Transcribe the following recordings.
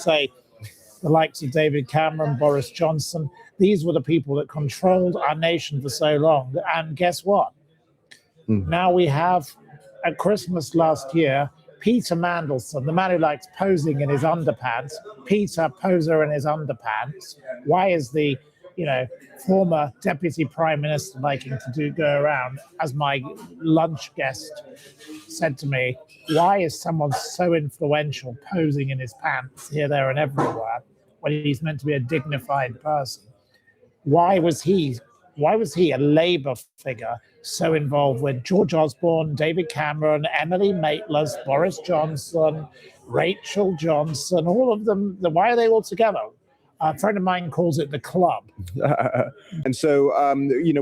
say the likes of David Cameron, Boris Johnson, these were the people that controlled our nation for so long. And guess what? Now we have, at Christmas last year, Peter Mandelson, the man who likes posing in his underpants, Peter Poser in his underpants. Why is the, former deputy prime minister liking to go around, as my lunch guest said to me, why is someone so influential posing in his pants here, there, and everywhere when he's meant to be a dignified person? Why was he, a Labour figure, so involved with George Osborne, David Cameron, Emily Maitlis, Boris Johnson, Rachel Johnson, all of them? Why are they all together? A friend of mine calls it the club. And so,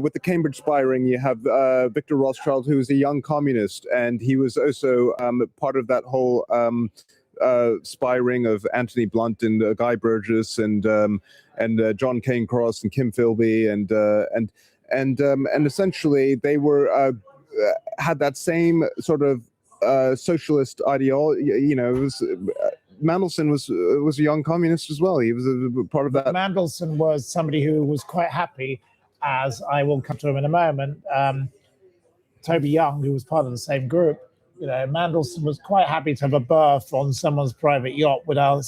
with the Cambridge spy ring, you have Victor Rothschild, who was a young communist, and he was also part of that whole spy ring of Anthony Blunt and Guy Burgess and John Cairncross and Kim Philby and essentially they were had that same sort of socialist ideology. Mandelson was a young communist as well. He was a part of that. Mandelson was somebody who was quite happy, as I will come to him in a moment. Toby Young, who was part of the same group, Mandelson was quite happy to have a berth on someone's private yacht without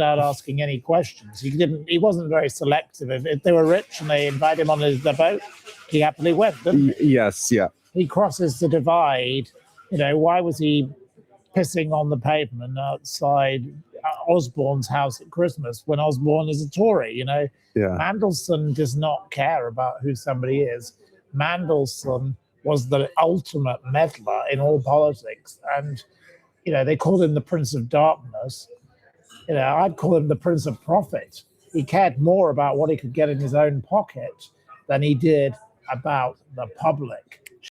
asking any questions. He wasn't very selective. If they were rich and they invited him on their boat, he happily went, didn't he? Yes, yeah. He crosses the divide. Why was he pissing on the pavement outside Osborne's house at Christmas when Osborne is a Tory? Yeah. Mandelson does not care about who somebody is. Mandelson was the ultimate meddler in all politics. And, they called him the Prince of Darkness. I'd call him the Prince of Profit. He cared more about what he could get in his own pocket than he did about the public.